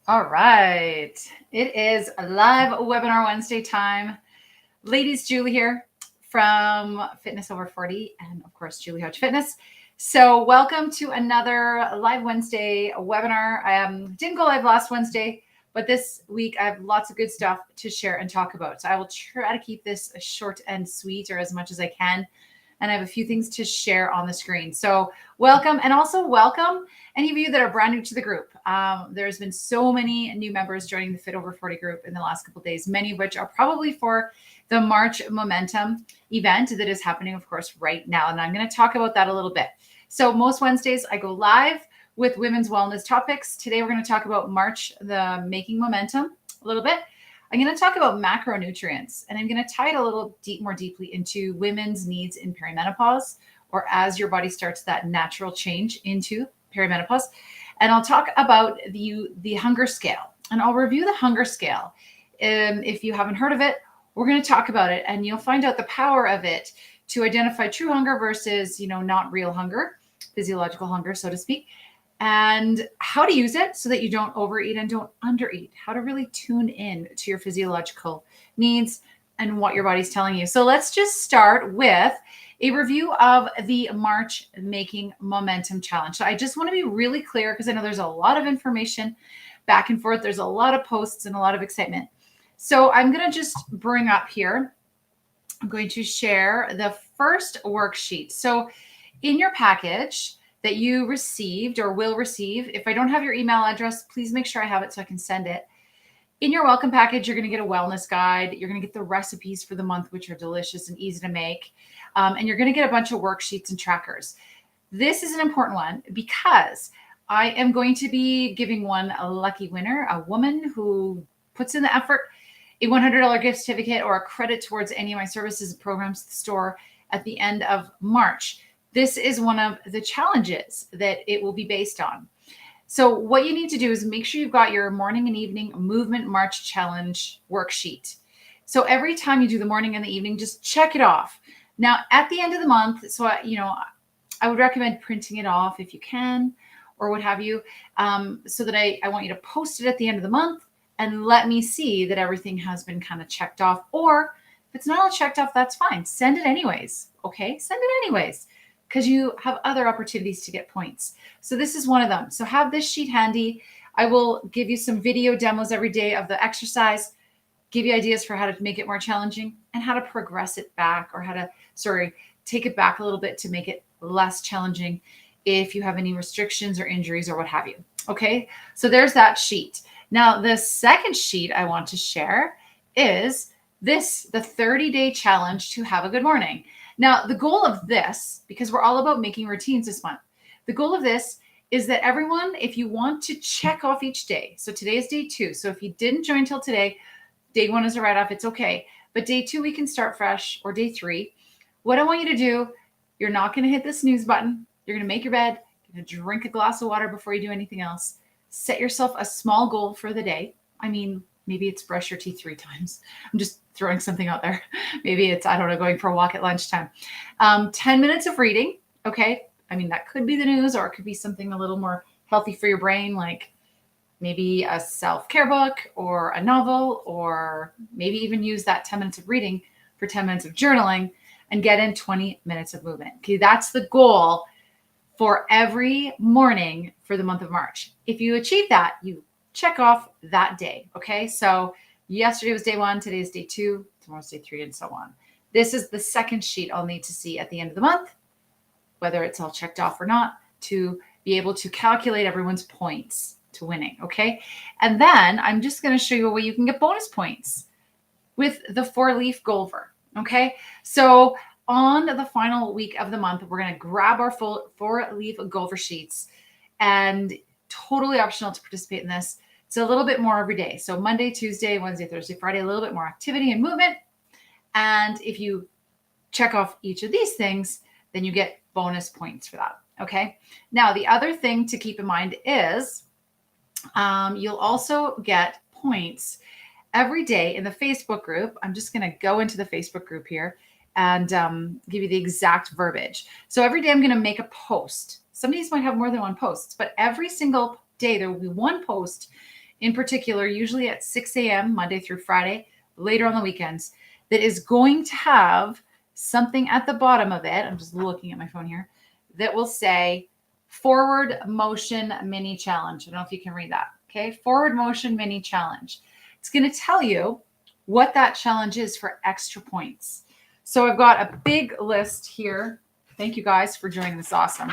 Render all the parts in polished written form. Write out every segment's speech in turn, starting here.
All right. It is a live webinar Wednesday time. Ladies, Julie here from Fitness Over 40 and, of course, Julie Hodge Fitness. So welcome to another live Wednesday webinar. I didn't go live last Wednesday, but this week I have lots of good stuff to share and talk about. So I will try to keep this short and sweet, or as much as I can. And I have a few things to share on the screen. So welcome, and also welcome any of you that are brand new to the group. There's been so many new members joining the Fit Over 40 group in the last couple of days, many of which are probably for the March Momentum event that is happening, of course, right now. And I'm going to talk about that a little bit. So most Wednesdays I go live with women's wellness topics. Today we're going to talk about March, the Making Momentum a little bit. I'm going to talk about macronutrients, and I'm going to tie it a little more deeply into women's needs in perimenopause, or as your body starts that natural change into perimenopause. And I'll talk about the hunger scale, and I'll review the hunger scale. If you haven't heard of it, we're going to talk about it, and you'll find out the power of it to identify true hunger versus, not real hunger, physiological hunger, so to speak, and how to use it so that you don't overeat and don't undereat, how to really tune in to your physiological needs and what your body's telling you. So let's just start with a review of the March Making Momentum Challenge. So I just want to be really clear, because I know there's a lot of information back and forth. There's a lot of posts and a lot of excitement. So I'm going to just bring up here, I'm going to share the first worksheet. So in your package that you received or will receive, if I don't have your email address, please make sure I have it so I can send it. In your welcome package, you're going to get a wellness guide. You're going to get the recipes for the month, which are delicious and easy to make. And you're going to get a bunch of worksheets and trackers. This is an important one because I am going to be giving one a lucky winner, a woman who puts in the effort, a $100 gift certificate or a credit towards any of my services and programs at the store at the end of March. This is one of the challenges that it will be based on. So what you need to do is make sure you've got your morning and evening movement March challenge worksheet. So every time you do the morning and the evening, just check it off. Now at the end of the month, so I would recommend printing it off if you can, or what have you, so that I want you to post it at the end of the month and let me see that everything has been kind of checked off. Or if it's not all checked off, that's fine. Send it anyways. Okay, send it anyways, because you have other opportunities to get points. So this is one of them. So have this sheet handy. I will give you some video demos every day of the exercise, give you ideas for how to make it more challenging and how to progress it back, or how to, take it back a little bit to make it less challenging if you have any restrictions or injuries or what have you. Okay, so there's that sheet. Now, the second sheet I want to share is this, the 30-day challenge to have a good morning. Now, the goal of this, because we're all about making routines this month, the goal of this is that everyone, if you want to check off each day, so today is day 2. So if you didn't join till today, day 1 is a write-off, it's okay. But day 2, we can start fresh, or day 3. What I want you to do, you're not going to hit the snooze button. You're going to make your bed, you're going to drink a glass of water before you do anything else. Set yourself a small goal for the day. I mean, maybe it's brush your teeth 3 times. I'm just throwing something out there. Maybe it's, going for a walk at lunchtime. 10 minutes of reading. Okay. I mean, that could be the news, or it could be something a little more healthy for your brain, like maybe a self-care book or a novel, or maybe even use that 10 minutes of reading for 10 minutes of journaling and get in 20 minutes of movement. Okay. That's the goal for every morning for the month of March. If you achieve that, you check off that day. Okay. So yesterday was day 1, today is day 2, tomorrow's day 3, and so on. This is the second sheet I'll need to see at the end of the month, whether it's all checked off or not, to be able to calculate everyone's points to winning. Okay. And then I'm just going to show you a way you can get bonus points with the 4-leaf Golver. Okay. So on the final week of the month, we're going to grab our full 4-leaf Golver sheets, and totally optional to participate in this. It's a little bit more every day. So Monday, Tuesday, Wednesday, Thursday, Friday, a little bit more activity and movement. And if you check off each of these things, then you get bonus points for that. Okay. Now, the other thing to keep in mind is you'll also get points every day in the Facebook group. I'm just going to go into the Facebook group here and give you the exact verbiage. So every day I'm going to make a post. Some of these might have more than one post, but every single day there will be one post in particular, usually at 6 a.m. Monday through Friday, later on the weekends, that is going to have something at the bottom of it. I'm just looking at my phone here that will say forward motion mini challenge. I don't know if you can read that. Okay. Forward motion mini challenge. It's going to tell you what that challenge is for extra points. So I've got a big list here. Thank you guys for joining this. Awesome.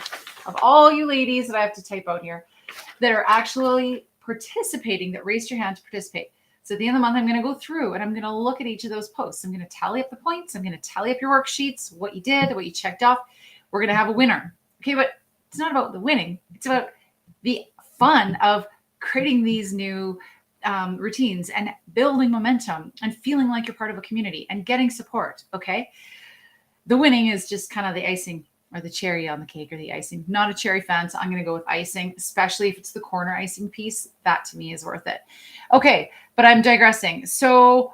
Of all you ladies that I have to type out here that are actually participating, that raised your hand to participate. So at the end of the month, I'm going to go through and I'm going to look at each of those posts. I'm going to tally up the points. I'm going to tally up your worksheets, what you did, what you checked off. We're going to have a winner. Okay, but it's not about the winning. It's about the fun of creating these new routines and building momentum and feeling like you're part of a community and getting support. Okay. The winning is just kind of the icing or the cherry on the cake or the icing. Not a cherry fan, so I'm going to go with icing, especially if it's the corner icing piece. That to me is worth it. Okay, but I'm digressing. So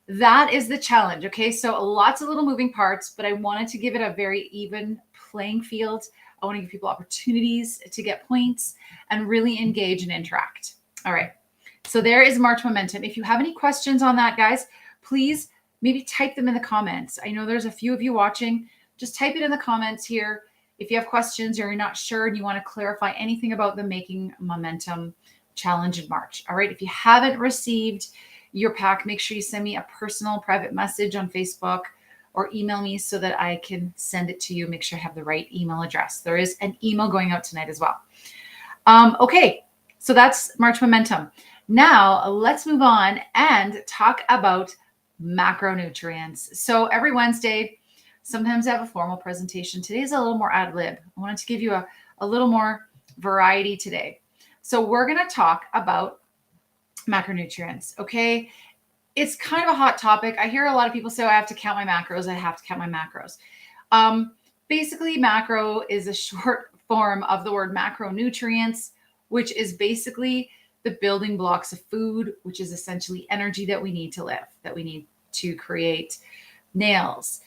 that is the challenge. Okay, so lots of little moving parts, but I wanted to give it a very even playing field. I want to give people opportunities to get points and really engage and interact. All right, so there is March Momentum. If you have any questions on that, guys, please maybe type them in the comments. I know there's a few of you watching. Just type it in the comments here. If you have questions or you're not sure and you want to clarify anything about the Making Momentum Challenge in March. All right. If you haven't received your pack, make sure you send me a personal private message on Facebook or email me so that I can send it to you. Make sure I have the right email address. There is an email going out tonight as well. Okay. So that's March Momentum. Now let's move on and talk about macronutrients. So every Wednesday, sometimes I have a formal presentation. Today's a little more ad lib. I wanted to give you a little more variety today. So we're going to talk about macronutrients. Okay. It's kind of a hot topic. I hear a lot of people say, oh, I have to count my macros. I have to count my macros. Basically, macro is a short form of the word macronutrients, which is basically the building blocks of food, which is essentially energy that we need to live, that we need to create nails,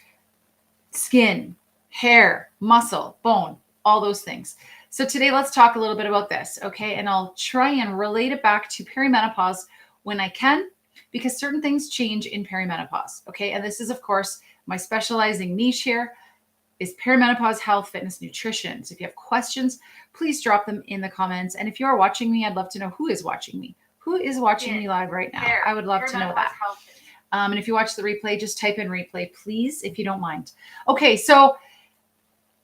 skin, hair, muscle, bone, all those things. So today, let's talk a little bit about this, okay? And I'll try and relate it back to perimenopause when I can, because certain things change in perimenopause, okay? And this is, of course, my specializing niche here is perimenopause, health, fitness, nutrition. So if you have questions, please drop them in the comments. And if you are watching me, I'd love to know who is watching me. Who is watching me live right now? I would love to know that. And if you watch the replay, just type in replay, please, if you don't mind. Okay, so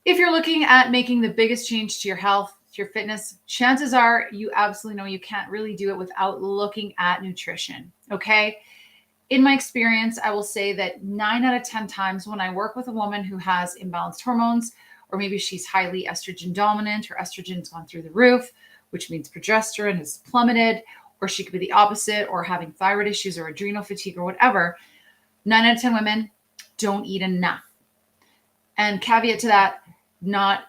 if you're looking at making the biggest change to your health, to your fitness, chances are you absolutely know you can't really do it without looking at nutrition, okay? In my experience, I will say that 9 out of 10 times when I work with a woman who has imbalanced hormones, or maybe she's highly estrogen dominant, her estrogen's gone through the roof, which means progesterone has plummeted, or she could be the opposite, or having thyroid issues or adrenal fatigue or whatever, 9 out of 10 women don't eat enough. And caveat to that,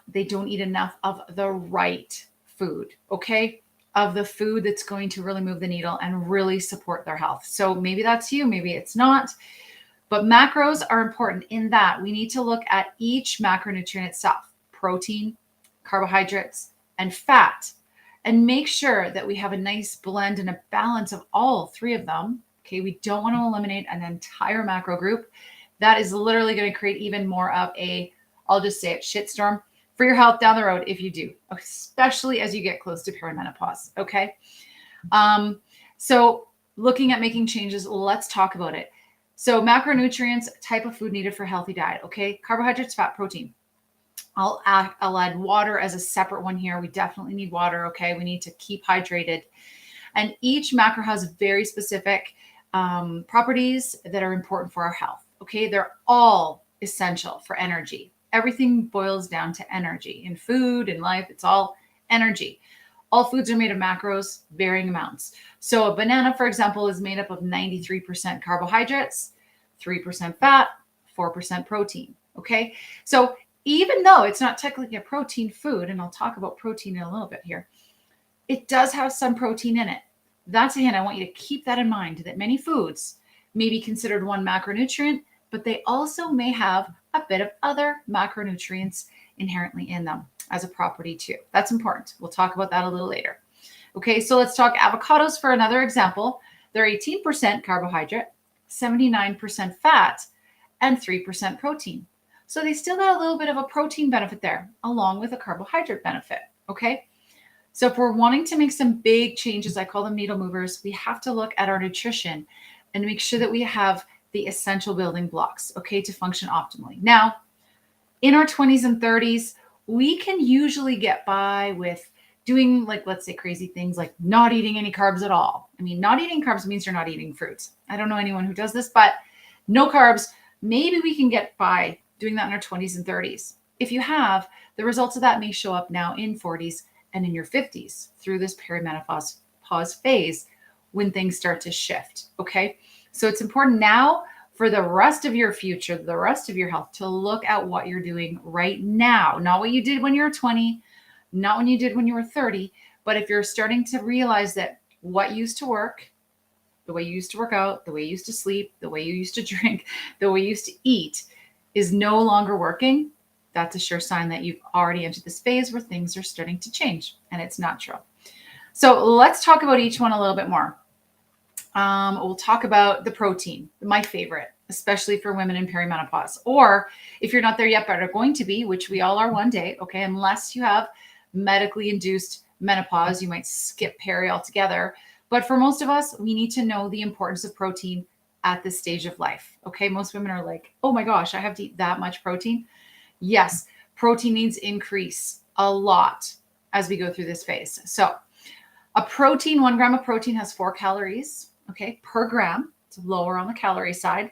they don't eat enough of the right food, okay? Of the food that's going to really move the needle and really support their health. So maybe that's you, maybe it's not. But macros are important in that we need to look at each macronutrient itself, protein, carbohydrates, and fat, and make sure that we have a nice blend and a balance of all three of them. Okay, we don't want to eliminate an entire macro group. That is literally going to create even more of I'll just say it, shitstorm for your health down the road if you do, especially as you get close to perimenopause. Okay. So looking at making changes, let's talk about it. So macronutrients, type of food needed for a healthy diet. Okay. Carbohydrates, fat, protein. I'll add water as a separate one here. We definitely need water. Okay. We need to keep hydrated. And each macro has very specific properties that are important for our health. Okay. They're all essential for energy. Everything boils down to energy. In food, in life, it's all energy. All foods are made of macros, varying amounts. So a banana, for example, is made up of 93% carbohydrates, 3% fat, 4% protein. Okay. So even though it's not technically a protein food, and I'll talk about protein in a little bit here, it does have some protein in it. That's a hint. I want you to keep that in mind, that many foods may be considered one macronutrient, but they also may have a bit of other macronutrients inherently in them as a property too. That's important. We'll talk about that a little later. Okay, so let's talk avocados for another example. They're 18% carbohydrate, 79% fat, and 3% protein. So they still got a little bit of a protein benefit there, along with a carbohydrate benefit. Okay, so if we're wanting to make some big changes, I call them needle movers, we have to look at our nutrition and make sure that we have the essential building blocks, okay, to function optimally. Now, in our 20s and 30s, we can usually get by with doing, like, let's say crazy things like not eating any carbs at all. I mean, not eating carbs means you're not eating fruits. I don't know anyone who does this, but no carbs. Maybe we can get by doing that in our 20s and 30s. If you have, the results of that may show up now in 40s and in your 50s through this perimenopause phase when things start to shift. Okay. So it's important now for the rest of your future, the rest of your health, to look at what you're doing right now, not what you did when you were 20, not when you did when you were 30, but if you're starting to realize that what used to work, the way you used to work out, the way you used to sleep, the way you used to drink, the way you used to eat is no longer working, that's a sure sign that you've already entered this phase where things are starting to change, and it's natural. So let's talk about each one a little bit more. We'll talk about the protein, my favorite, especially for women in perimenopause, or if you're not there yet, but are going to be, which we all are one day, okay, unless you have medically induced menopause, you might skip peri altogether. But for most of us, we need to know the importance of protein at this stage of life, okay? Most women are like, oh my gosh, I have to eat that much protein. Yes, protein needs increase a lot as we go through this phase. So a protein, 1 gram of protein has 4 calories, okay, per gram. It's lower on the calorie side.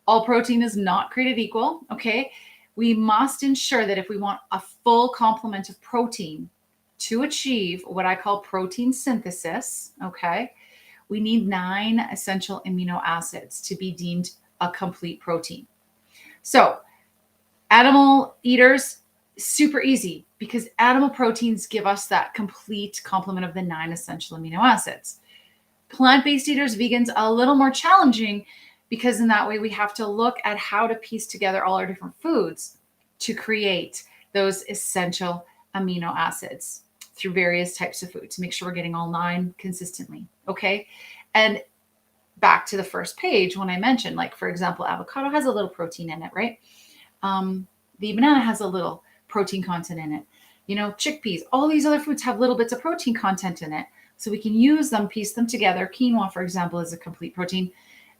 All protein is not created equal, okay? We must ensure that if we want a full complement of protein to achieve what I call protein synthesis, okay, we need 9 essential amino acids to be deemed a complete protein. So animal eaters, super easy because animal proteins give us that complete complement of the 9 essential amino acids. Plant-based eaters, vegans, a little more challenging because in that way we have to look at how to piece together all our different foods to create those essential amino acids through various types of food to make sure we're getting all 9 consistently. Okay. And back to the first page when I mentioned, like, for example, avocado has a little protein in it, right? The banana has a little protein content in it. You know, chickpeas, all these other foods have little bits of protein content in it. So we can use them, piece them together. Quinoa, for example, is a complete protein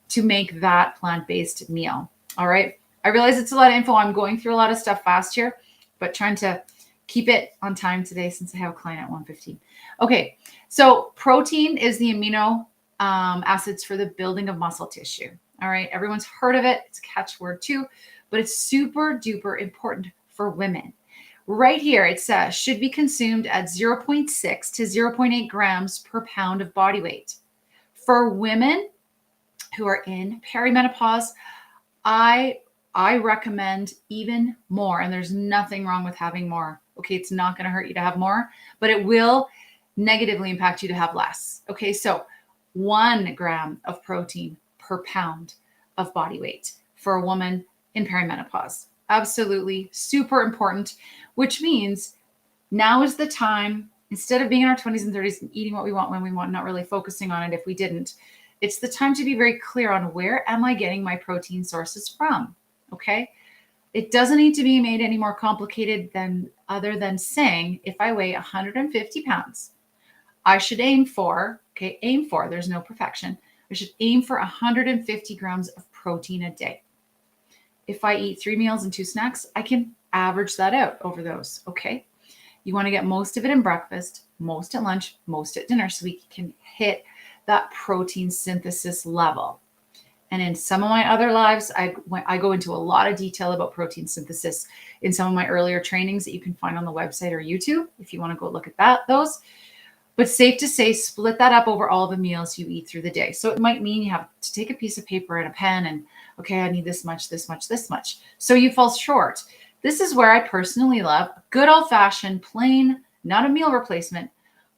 to make that plant-based meal. All right. I realize it's a lot of info. I'm going through a lot of stuff fast here, but trying to keep it on time today since I have a client at 1:15. Okay. So protein is the amino acids for the building of muscle tissue. All right. Everyone's heard of it. It's a catchword too, but it's super duper important for women. Right here, it says should be consumed at 0.6 to 0.8 grams per pound of body weight. For women who are in perimenopause, I recommend even more, and there's nothing wrong with having more. Okay, it's not going to hurt you to have more, but it will negatively impact you to have less. Okay, so 1 gram of protein per pound of body weight for a woman in perimenopause. Absolutely super important, which means now is the time, instead of being in our 20s and 30s and eating what we want when we want, not really focusing on it if we didn't, it's the time to be very clear on where am I getting my protein sources from, okay? It doesn't need to be made any more complicated than other than saying if I weigh 150 pounds, I should aim for, there's no perfection, I should aim for 150 grams of protein a day. If I eat 3 meals and 2 snacks, I can average that out over those, okay? You want to get most of it in breakfast, most at lunch, most at dinner, so we can hit that protein synthesis level. And in some of my other lives, I go into a lot of detail about protein synthesis in some of my earlier trainings that you can find on the website or YouTube if you want to go look at those. But safe to say, split that up over all the meals you eat through the day. So it might mean you have to take a piece of paper and a pen and, okay, I need this much, this much, this much. So you fall short. This is where I personally love good old-fashioned, plain, not a meal replacement,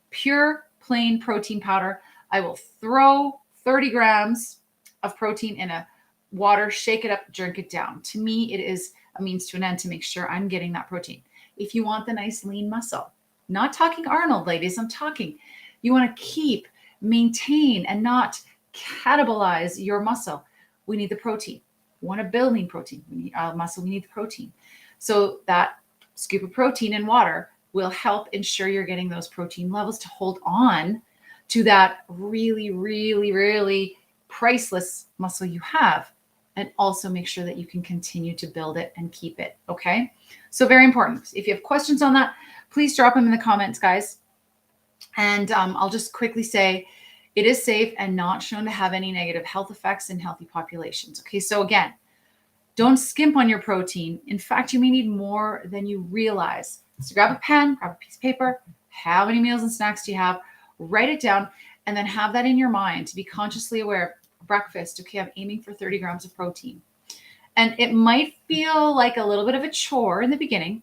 pure plain protein powder. I will throw 30 grams of protein in a water, shake it up, drink it down. To me, it is a means to an end to make sure I'm getting that protein. If you want the nice lean muscle, not talking Arnold, ladies, I'm talking, You want to keep, maintain, and not catabolize your muscle. We need the protein. We want to build lean protein. We need muscle. We need the protein. So that scoop of protein in water will help ensure you're getting those protein levels to hold on to that really, really, really priceless muscle you have, and also make sure that you can continue to build it and keep it. Okay. So very important. If you have questions on that, please drop them in the comments, guys. And I'll just quickly say it is safe and not shown to have any negative health effects in healthy populations. Okay. So again, don't skimp on your protein. In fact, you may need more than you realize. So grab a pen, grab a piece of paper. How many meals and snacks do you have? Write it down, and then have that in your mind to be consciously aware. Breakfast, okay, I'm aiming for 30 grams of protein. And it might feel like a little bit of a chore in the beginning.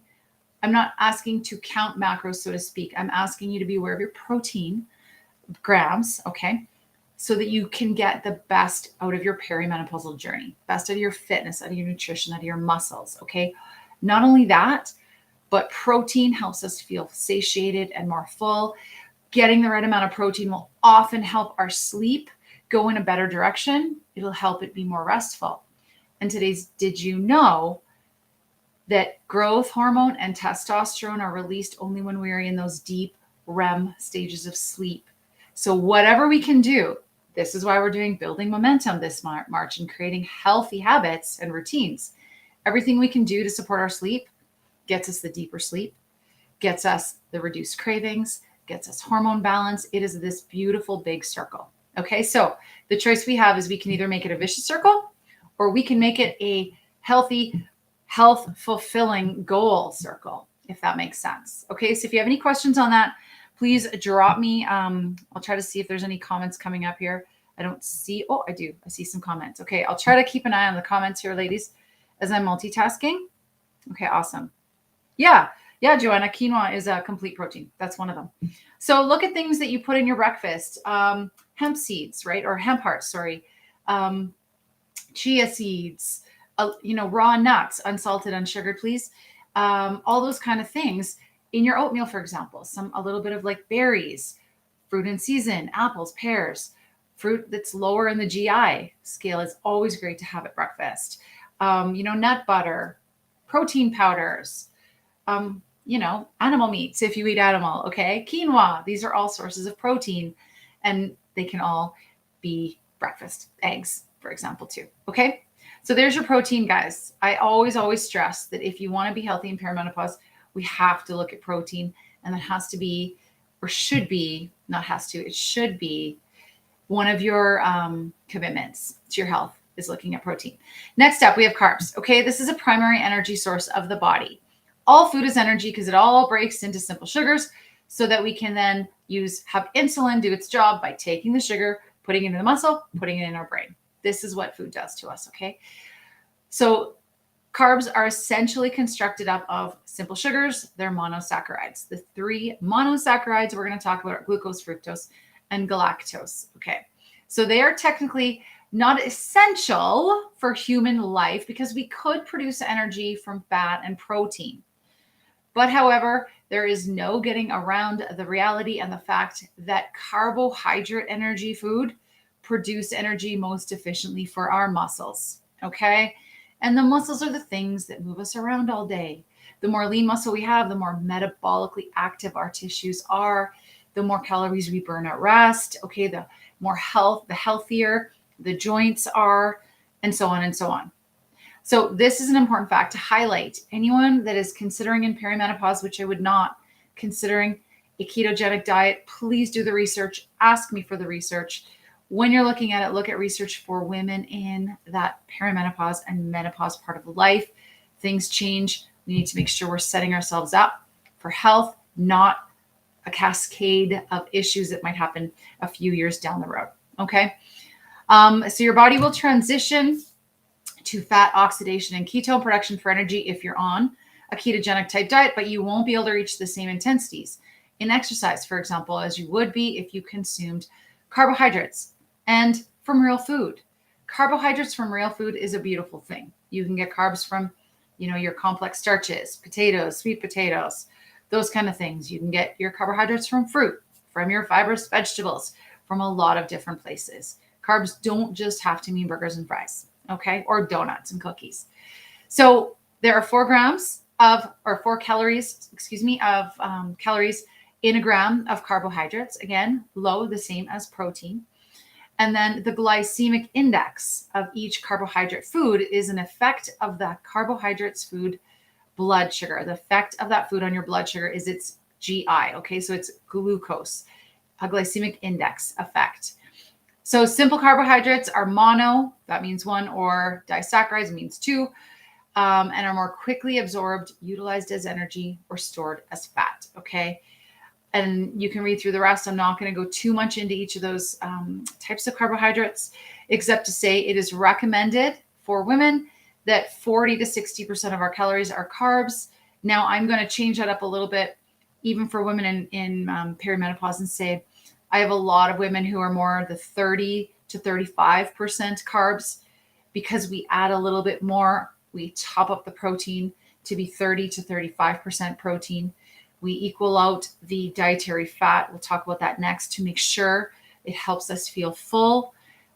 I'm not asking to count macros, so to speak. I'm asking you to be aware of your protein grams, okay, so that you can get the best out of your perimenopausal journey, best out of your fitness, out of your nutrition, out of your muscles, okay? Not only that, but protein helps us feel satiated and more full. Getting the right amount of protein will often help our sleep go in a better direction. It'll help it be more restful. And today's did you know that growth hormone and testosterone are released only when we are in those deep REM stages of sleep. So whatever we can do, this is why we're doing building momentum this March and creating healthy habits and routines. Everything we can do to support our sleep gets us the deeper sleep, gets us the reduced cravings, gets us hormone balance. It is this beautiful big circle. Okay, so the choice we have is we can either make it a vicious circle or we can make it a healthy, health fulfilling goal circle, if that makes sense. Okay, so if you have any questions on that, please drop me. I'll try to see if there's any comments coming up here. I don't see, oh, I do. I see some comments. Okay, I'll try to keep an eye on the comments here, ladies, as I'm multitasking. Okay, awesome. Yeah, Joanna, quinoa is a complete protein. That's one of them. So look at things that you put in your breakfast. Hemp seeds, right? Or hemp hearts, sorry. Chia seeds, raw nuts, unsalted, unsugared, please. All those kind of things in your oatmeal, for example. A little bit of like berries, fruit in season, apples, pears, fruit that's lower in the GI scale is always great to have at breakfast. Nut butter, protein powders, animal meats if you eat animal, okay? Quinoa, these are all sources of protein, and they can all be breakfast. Eggs, for example, too, okay? So there's your protein, guys. I always stress that if you want to be healthy in perimenopause, we have to look at protein, and that has to be, or should be, not has to, it should be one of your commitments to your health is looking at protein. Next up, we have carbs, okay? This is a primary energy source of the body. All food is energy because it all breaks into simple sugars so that we can then have insulin do its job by taking the sugar, putting it in the muscle, putting it in our brain. This is what food does to us, okay? So carbs are essentially constructed up of simple sugars. They're monosaccharides. The three monosaccharides we're going to talk about are glucose, fructose, and galactose, okay? So they are technically not essential for human life because we could produce energy from fat and protein. But however, there is no getting around the reality and the fact that carbohydrate energy food produce energy most efficiently for our muscles, okay? And the muscles are the things that move us around all day. The more lean muscle we have, the more metabolically active our tissues are, the more calories we burn at rest, okay? The more health, the healthier the joints are, and so on and so on. So this is an important fact to highlight. Anyone that is considering in perimenopause, which I would not, considering a ketogenic diet, please do the research. Ask me for the research. When you're looking at it, look at research for women in that perimenopause and menopause part of life. Things change. We need to make sure we're setting ourselves up for health, not a cascade of issues that might happen a few years down the road. Okay. So your body will transition to fat oxidation and ketone production for energy if you're on a ketogenic type diet, but you won't be able to reach the same intensities in exercise, for example, as you would be if you consumed carbohydrates and from real food. Carbohydrates from real food is a beautiful thing. You can get carbs from, your complex starches, potatoes, sweet potatoes, those kind of things. You can get your carbohydrates from fruit, from your fibrous vegetables, from a lot of different places. Carbs don't just have to mean burgers and fries, okay? Or donuts and cookies. So there are 4 grams of, or 4 calories, of calories in a gram of carbohydrates. Again, low, the same as protein. And then the glycemic index of each carbohydrate food is an effect of the carbohydrates food blood sugar. The effect of that food on your blood sugar is its GI. Okay, so it's glucose, a glycemic index effect. So simple carbohydrates are mono, that means 1, or disaccharides means 2, and are more quickly absorbed, utilized as energy, or stored as fat. Okay. And you can read through the rest. I'm not going to go too much into each of those types of carbohydrates, except to say it is recommended for women that 40 to 60% of our calories are carbs. Now I'm going to change that up a little bit, even for women in perimenopause, and say I have a lot of women who are more the 30 to 35% carbs, because we add a little bit more. We top up the protein to be 30 to 35% protein. We equal out the dietary fat. We'll talk about that next, to make sure it helps us feel full.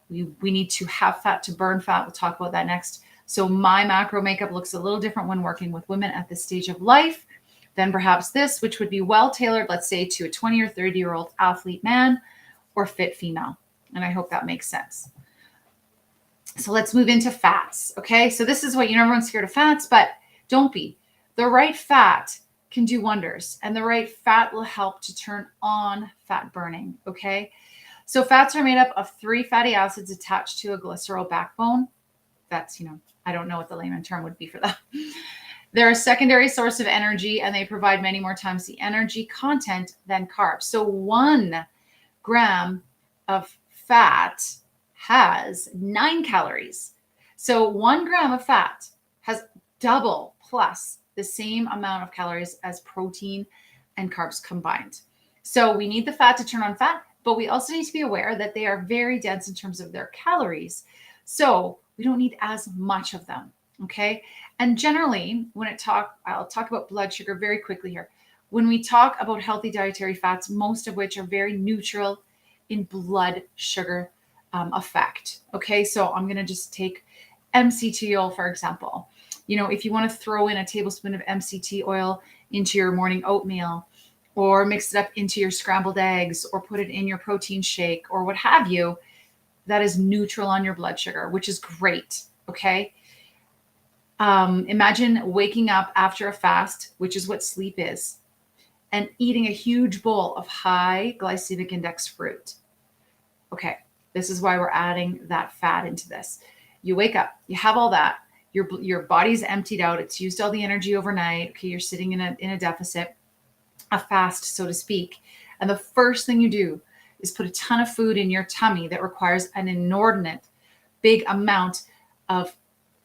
We need to have fat to burn fat. We'll talk about that next. So my macro makeup looks a little different when working with women at this stage of life than perhaps this, which would be well tailored, let's say, to a 20 or 30-year-old athlete man or fit female. And I hope that makes sense. So let's move into fats. Okay. So this is what, everyone's scared of fats, but don't be. The right fat can do wonders, and the right fat will help to turn on fat burning. Okay. So fats are made up of 3 fatty acids attached to a glycerol backbone. That's, I don't know what the layman term would be for that. They're a secondary source of energy, and they provide many more times the energy content than carbs. So 1 gram of fat has 9 calories. So 1 gram of fat has double plus the same amount of calories as protein and carbs combined. So we need the fat to turn on fat, but we also need to be aware that they are very dense in terms of their calories. So we don't need as much of them. Okay. And generally, I'll talk about blood sugar very quickly here. When we talk about healthy dietary fats, most of which are very neutral in blood sugar effect. Okay. So I'm going to just take MCT oil, for example. If you want to throw in a tablespoon of MCT oil into your morning oatmeal, or mix it up into your scrambled eggs, or put it in your protein shake, or what have you, that is neutral on your blood sugar, which is great. Okay. Imagine waking up after a fast, which is what sleep is, and eating a huge bowl of high glycemic index fruit. Okay. This is why we're adding that fat into this. You wake up, you have all that. Your body's emptied out. It's used all the energy overnight. Okay, you're sitting in a deficit, a fast, so to speak. And the first thing you do is put a ton of food in your tummy that requires an inordinate big amount of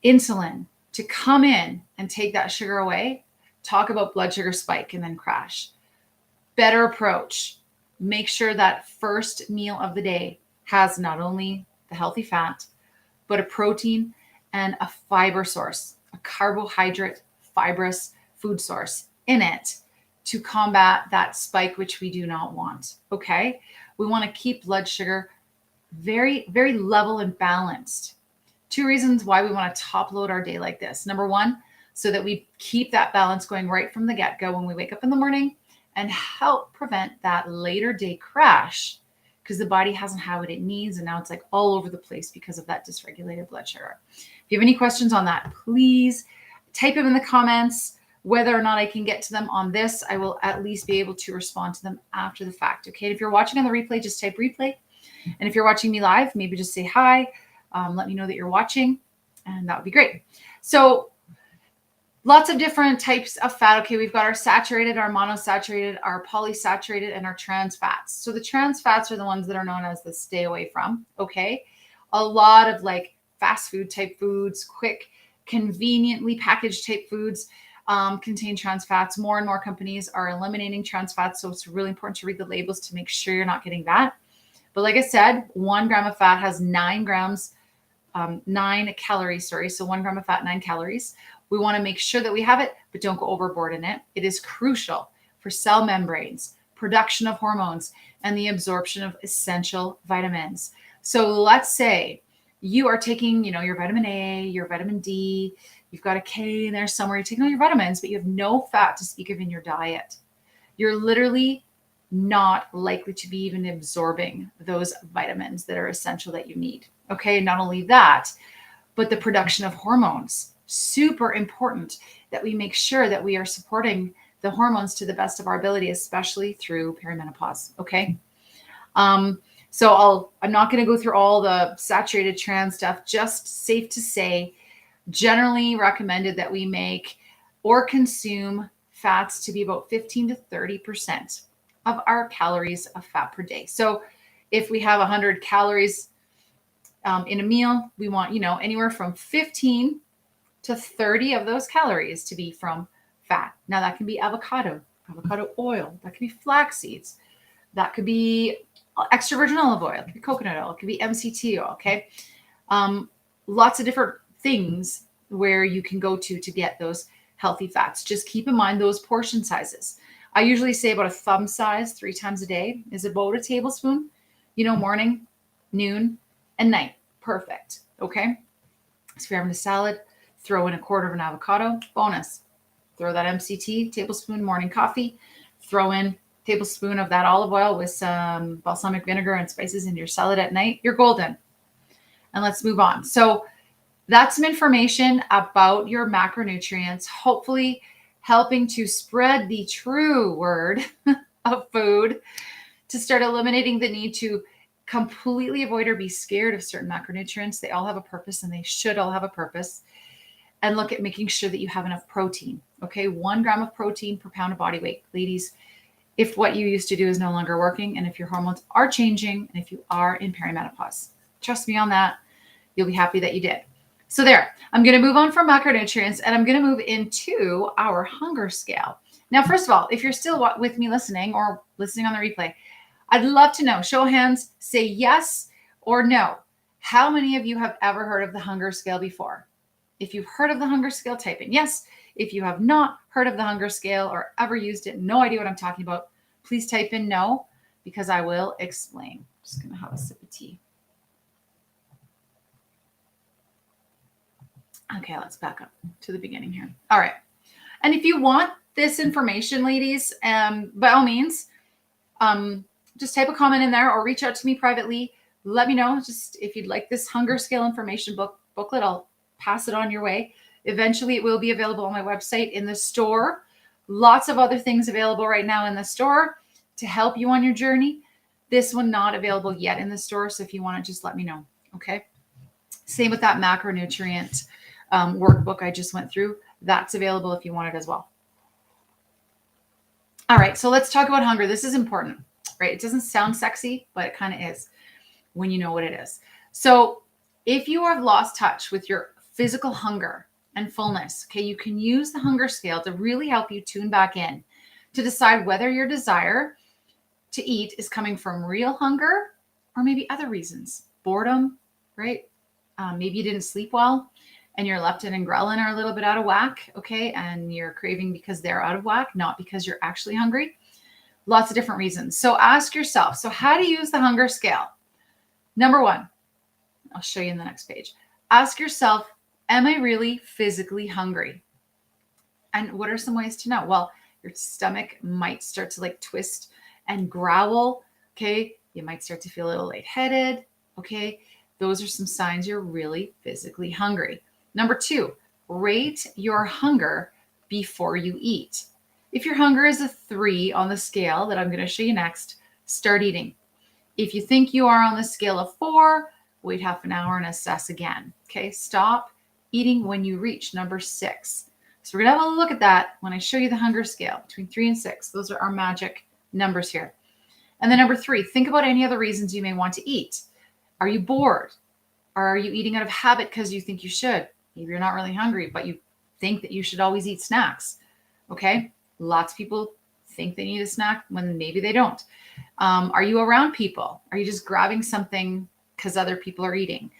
insulin to come in and take that sugar away. Talk about blood sugar spike and then crash. Better approach. Make sure that first meal of the day has not only the healthy fat, but a protein and a fiber source, a carbohydrate, fibrous food source in it to combat that spike, which we do not want. Okay. We want to keep blood sugar very, very level and balanced. 2 reasons why we want to top load our day like this. Number 1, so that we keep that balance going right from the get-go when we wake up in the morning, and help prevent that later day crash, because the body hasn't had what it needs, and now it's like all over the place because of that dysregulated blood sugar. If you have any questions on that, please type them in the comments. Whether or not I can get to them on this, I will at least be able to respond to them after the fact. Okay. If you're watching on the replay, just type replay. And if you're watching me live, maybe just say hi. Let me know that you're watching, and that would be great. So lots of different types of fat. Okay, we've got our saturated, our monosaturated, our polysaturated, and our trans fats. So the trans fats are the ones that are known as the stay away from. Okay, a lot of like fast food type foods, quick, conveniently packaged type foods contain trans fats. More and more companies are eliminating trans fats, so it's really important to read the labels to make sure you're not getting that. But like I said, 1 gram of fat has 9 calories. So 1 gram of fat, 9 calories. We want to make sure that we have it, but don't go overboard in it. It is crucial for cell membranes, production of hormones, and the absorption of essential vitamins. So let's say you are taking, your vitamin A, your vitamin D, you've got a K in there somewhere, you're taking all your vitamins, but you have no fat to speak of in your diet. You're literally not likely to be even absorbing those vitamins that are essential that you need. Okay, not only that, but the production of hormones. Super important that we make sure that we are supporting the hormones to the best of our ability, especially through perimenopause. Okay. So I'm not going to go through all the saturated trans stuff, just safe to say, generally recommended that we make or consume fats to be about 15 to 30% of our calories of fat per day. So if we have 100 calories in a meal, we want, anywhere from 15 to 30 of those calories to be from fat. Now that can be avocado oil, that could be flax seeds, that could be extra virgin olive oil, it could be coconut oil, it could be MCT oil. Okay. Lots of different things where you can go to get those healthy fats. Just keep in mind those portion sizes. I usually say about a thumb size 3 times a day is about a tablespoon, morning, noon, and night. Perfect. Okay. So if you're having a salad, throw in a quarter of an avocado, bonus. Throw that MCT, tablespoon morning coffee, throw in tablespoon of that olive oil with some balsamic vinegar and spices in your salad at night. You're golden. And let's move on. So that's some information about your macronutrients, hopefully helping to spread the true word of food to start eliminating the need to completely avoid or be scared of certain macronutrients. They all have a purpose and they should all have a purpose. And look at making sure that you have enough protein. Okay, 1 gram of protein per pound of body weight. Ladies, if what you used to do is no longer working, and if your hormones are changing, and if you are in perimenopause, trust me on that, you'll be happy that you did. So there, I'm going to move on from macronutrients and I'm going to move into our hunger scale. Now, first of all, if you're still with me listening or listening on the replay, I'd love to know, show of hands, say yes or no. How many of you have ever heard of the hunger scale before? If you've heard of the hunger scale, type in yes. If you have not heard of the hunger scale or ever used it, no idea what I'm talking about, please type in no, because I will explain. I'm just going to have a sip of tea. Okay, let's back up to the beginning here. All right. And if you want this information, ladies, by all means, just type a comment in there or reach out to me privately. Let me know just if you'd like this hunger scale information booklet. I'll pass it on your way. Eventually, it will be available on my website, in the store. Lots of other things available right now in the store to help you on your journey. This one not available yet in the store. So if you want it, just let me know. Okay. Same with that macronutrient workbook I just went through. That's available if you want it as well. All right. So let's talk about hunger. This is important, right? It doesn't sound sexy, but it kind of is when you know what it is. So if you have lost touch with your physical hunger and fullness, okay, you can use the hunger scale to really help you tune back in to decide whether your desire to eat is coming from real hunger or maybe other reasons. Boredom, right? Maybe you didn't sleep well and your leptin and ghrelin are a little bit out of whack, okay? And you're craving because they're out of whack, not because you're actually hungry. Lots of different reasons. So ask yourself, so how to use the hunger scale? Number 1, I'll show you in the next page. Ask yourself, am I really physically hungry? And what are some ways to know? Well, your stomach might start to twist and growl, okay? You might start to feel a little lightheaded, okay? Those are some signs you're really physically hungry. Number 2, rate your hunger before you eat. If your hunger is a 3 on the scale that I'm going to show you next, start eating. If you think you are on the scale of 4, wait half an hour and assess again. Okay, stop eating when you reach number 6. So we're going to have a look at that when I show you the hunger scale between 3 and 6. Those are our magic numbers here. And then number 3, think about any other reasons you may want to eat. Are you bored? Or are you eating out of habit because you think you should? Maybe you're not really hungry, but you think that you should always eat snacks. Okay, lots of people think they need a snack when maybe they don't. Are you around people? Are you just grabbing something because other people are eating?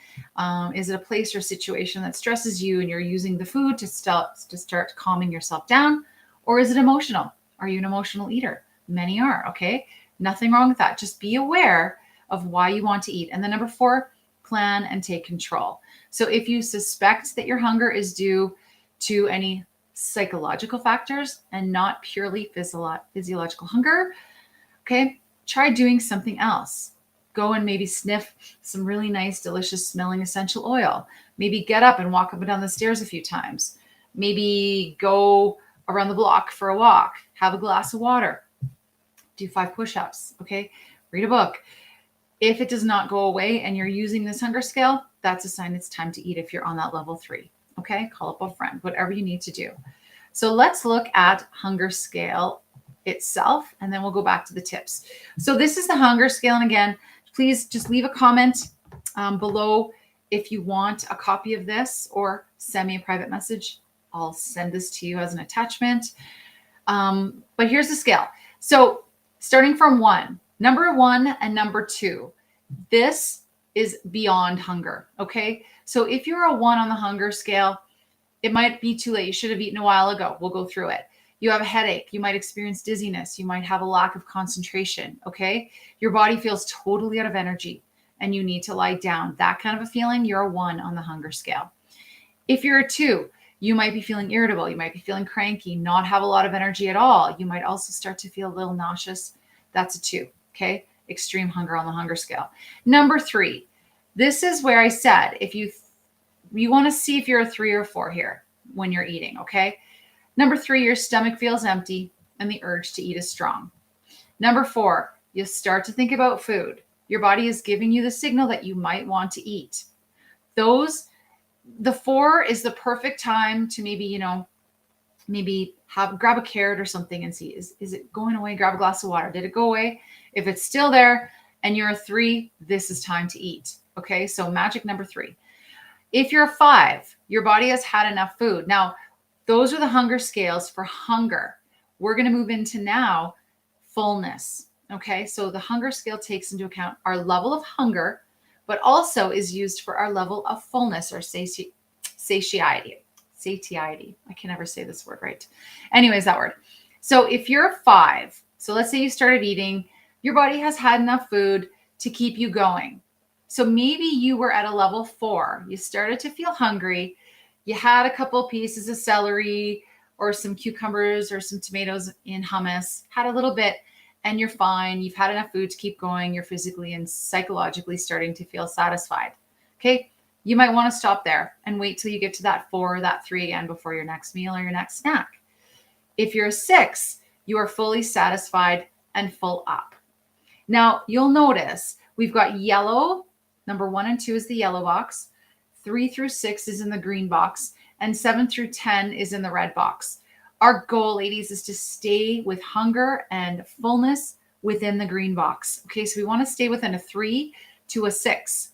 Is it a place or situation that stresses you and you're using the food to start calming yourself down? Or is it emotional? Are you an emotional eater? Many are, okay? Nothing wrong with that. Just be aware of why you want to eat. And then number 4, plan and take control. So if you suspect that your hunger is due to any psychological factors and not purely physiological hunger, okay, try doing something else. Go and maybe sniff some really nice, delicious smelling essential oil. Maybe get up and walk up and down the stairs a few times. Maybe go around the block for a walk. Have a glass of water. Do 5 push-ups, okay? Read a book. If it does not go away and you're using this hunger scale, that's a sign it's time to eat if you're on that level 3, okay? Call up a friend, whatever you need to do. So let's look at hunger scale itself, and then we'll go back to the tips. So this is the hunger scale. And again, please just leave a comment below if you want a copy of this, or send me a private message. I'll send this to you as an attachment. But here's the scale. So starting from 1, number 1 and number 2, this is beyond hunger, okay? So if you're a 1 on the hunger scale, it might be too late. You should have eaten a while ago. We'll go through it. You have a headache. You might experience dizziness. You might have a lack of concentration, okay? Your body feels totally out of energy and you need to lie down. That kind of a feeling, you're a 1 on the hunger scale. If you're a 2, you might be feeling irritable. You might be feeling cranky, not have a lot of energy at all. You might also start to feel a little nauseous. That's a 2, okay? Extreme hunger on the hunger scale. Number 3, this is where I said, if you want to see if you're a 3 or 4 here when you're eating, okay? Number 3, your stomach feels empty and the urge to eat is strong. Number 4, you start to think about food. Your body is giving you the signal that you might want to eat. The 4 is the perfect time to maybe, grab a carrot or something and see, is it going away? Grab a glass of water. Did it go away? If it's still there and you're a 3, this is time to eat. Okay, so magic number 3. If you're a 5, your body has had enough food. Now, those are the hunger scales for hunger. We're going to move into now fullness. Okay, so the hunger scale takes into account our level of hunger, but also is used for our level of fullness or satiety. Satiety. I can never say this word right. Anyways, that word. So if you're a 5, so let's say you started eating, your body has had enough food to keep you going. So maybe you were at a level 4. You started to feel hungry. You had a couple pieces of celery or some cucumbers or some tomatoes in hummus, had a little bit, and you're fine. You've had enough food to keep going. You're physically and psychologically starting to feel satisfied. Okay. You might want to stop there and wait till you get to that 4 or that 3 again before your next meal or your next snack. If you're a 6, you are fully satisfied and full up. Now you'll notice we've got yellow. Number 1 and 2 is the yellow box. 3 through 6 is in the green box, and 7 through 10 is in the red box. Our goal, ladies, is to stay with hunger and fullness within the green box. Okay, so we want to stay within a 3 to a 6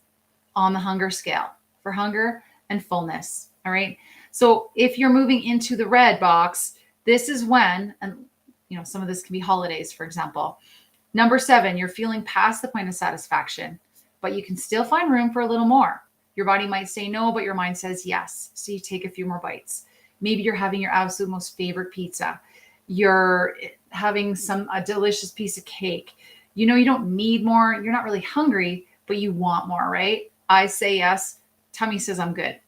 on the hunger scale for hunger and fullness. All right. So if you're moving into the red box, this is when, and some of this can be holidays, for example. Number 7, you're feeling past the point of satisfaction, but you can still find room for a little more. Your body might say no, but your mind says yes. So you take a few more bites. Maybe you're having your absolute most favorite pizza. You're having a delicious piece of cake. You don't need more. You're not really hungry, but you want more, right? I say yes. Tummy says I'm good.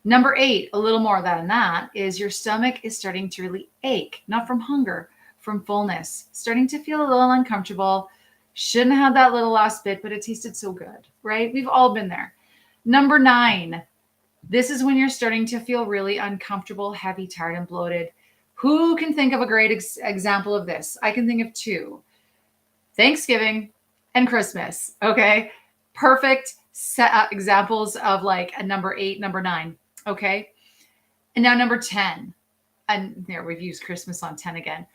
Number 8, a little more than that, is your stomach is starting to really ache, not from hunger, from fullness, starting to feel a little uncomfortable. Shouldn't have had that little last bit, but it tasted so good, right? We've all been there. Number 9, this is when you're starting to feel really uncomfortable, heavy, tired, and bloated. Who can think of a great example of this? I can think of 2. Thanksgiving and Christmas, okay? Perfect examples of like a number 8, number 9, okay? And now number 10. And there, we've used Christmas on 10 again.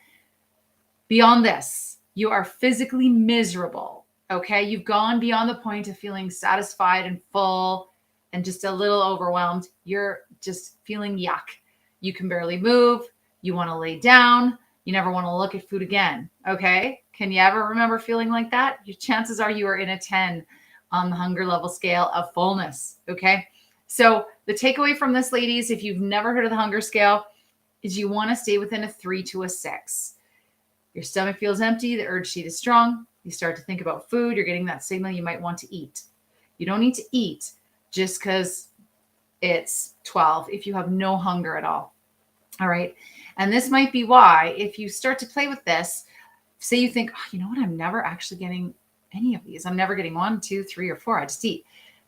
Beyond this, you are physically miserable, okay? You've gone beyond the point of feeling satisfied and full and just a little overwhelmed. You're just feeling yuck. You can barely move. You want to lay down. You never want to look at food again, okay? Can you ever remember feeling like that? Your chances are you are in a 10 on the hunger level scale of fullness, okay? So the takeaway from this, ladies, if you've never heard of the hunger scale, is you want to stay within a 3 to a 6. Your stomach feels empty. The urge to eat is strong. You start to think about food. You're getting that signal you might want to eat. You don't need to eat just because it's 12 if you have no hunger at all. All right. And this might be why, if you start to play with this, say you think, oh, you know what, I'm never actually getting any of these. I'm never getting 1, 2, 3, or 4. I just eat.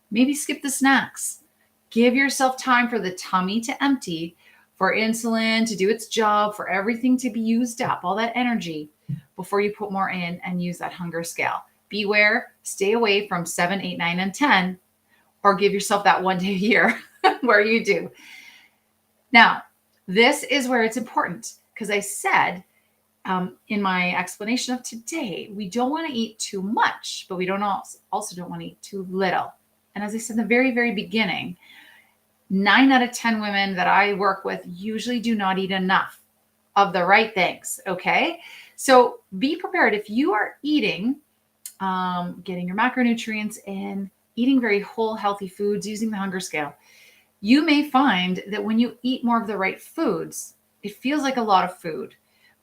Maybe skip the snacks. Give yourself time for the tummy to empty, for insulin to do its job, for everything to be used up, all that energy, before you put more in and use that hunger scale. Beware, stay away from 7, 8, 9, and 10, or give yourself that one day a year where you do. Now, this is where it's important, because I said in my explanation of today, we don't want to eat too much, but we also don't want to eat too little. And as I said in the very, very beginning, 9 out of 10 women that I work with usually do not eat enough of the right things. Okay. So be prepared. If you are eating, getting your macronutrients in, eating very whole, healthy foods, using the hunger scale, you may find that when you eat more of the right foods, it feels like a lot of food,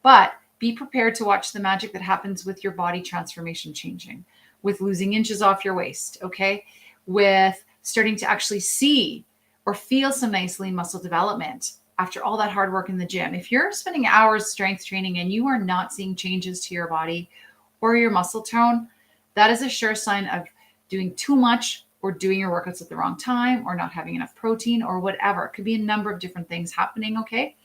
but be prepared to watch the magic that happens with your body transformation changing, with losing inches off your waist. Okay. With starting to actually see or feel some nice lean muscle development after all that hard work in the gym. If you're spending hours strength training and you are not seeing changes to your body or your muscle tone, that is a sure sign of doing too much or doing your workouts at the wrong time or not having enough protein or whatever. It could be a number of different things happening, okay?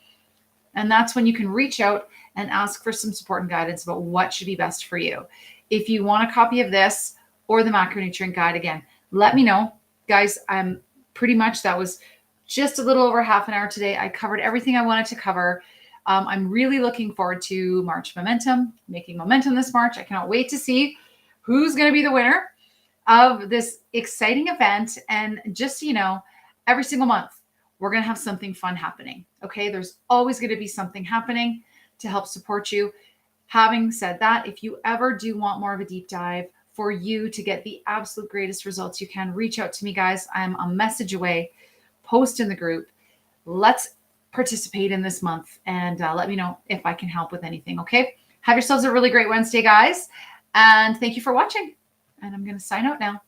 And that's when you can reach out and ask for some support and guidance about what should be best for you. If you want a copy of this or the macronutrient guide, again, let me know. Guys, that was just a little over half an hour today. I covered everything I wanted to cover. I'm really looking forward to March Momentum, making momentum this March. I cannot wait to see who's going to be the winner of this exciting event. And just so you know, every single month, we're going to have something fun happening. Okay. There's always going to be something happening to help support you. Having said that, if you ever do want more of a deep dive for you to get the absolute greatest results you can, reach out to me, guys. I'm a message away. Post in the group. Let's participate in this month and let me know if I can help with anything. Okay. Have yourselves a really great Wednesday, guys. And thank you for watching. And I'm going to sign out now.